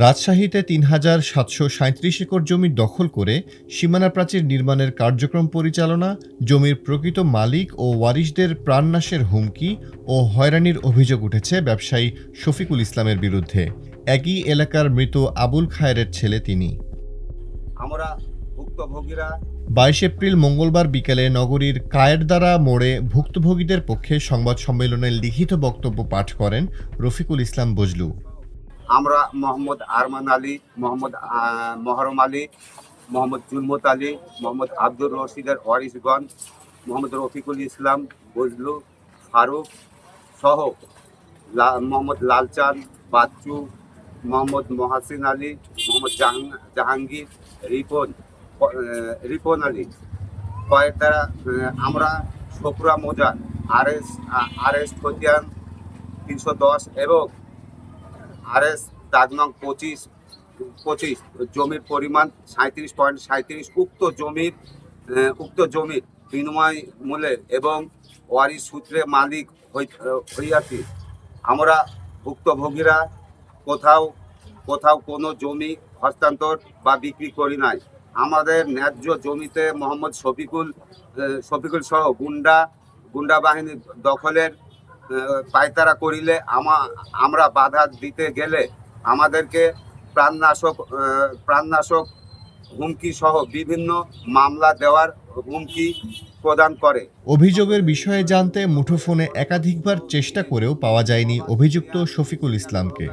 রাজশাহীতে ৩,৭৩৭ একর জমি দখল করে সীমানা প্রাচীর নির্মাণের কার্যক্রম পরিচালনা, জমির প্রকৃত মালিক ও ওয়ারিশদের প্রাণনাশের হুমকি ও হয়রানির অভিযোগ উঠেছে ব্যবসায়ী শফিকুল ইসলামের বিরুদ্ধে। একই এলাকার মৃত আবুল খায়েরের ছেলে তিনি। আমরা ভুক্তভোগীরা ২২ এপ্রিল মঙ্গলবার বিকেলে নগরীর কায়েরদারা মোড়ে ভুক্তভোগীদের পক্ষে সংবাদ সম্মেলনে লিখিত বক্তব্য পাঠ করেন রফিকুল ইসলাম বজলু। আমরা মোহাম্মদ আরমান আলী, মোহাম্মদ মহরম আলী, মোহাম্মদ জুলমত আলী, মোহাম্মদ আব্দুর রশিদের ওয়ারিশগণ, মোহাম্মদ রফিকুল ইসলাম বজলু, ফারুক সহ মোহাম্মদ লালচাঁদ, বাচ্চু, মোহাম্মদ মহাসিন আলী, মোহাম্মদ জাহাঙ্গীর, রিপন আলী কয়েক দ্বারা আমরা শকুরা মোজার আরএস খতিয়ান ৩১০ এবং আরএস দাগনং ২৫ জমির পরিমাণ ৩৭.৩৭ উক্ত জমির বিনিময় মূল্যে এবং ওয়ারিশ সূত্রে মালিক হইয়াছি। আমরা ভুক্তভোগীরা কোথাও কোনো জমি হস্তান্তর বা বিক্রি করি নাই। আমাদের ন্যায্য জমিতে মোহাম্মদ শফিকুল সহ গুন্ডা বাহিনী দখলের পায়তারা করিলে আমরা বাধা দিতে গেলে আমাদেরকে প্রাণনাশক হুমকি সহ বিভিন্ন মামলা দেওয়ার হুমকি প্রদান করে। অভিযোগের বিষয়ে জানতে মুঠোফোনে একাধিকবার চেষ্টা করেও পাওয়া যায়নি অভিযুক্ত শফিকুল ইসলামকে।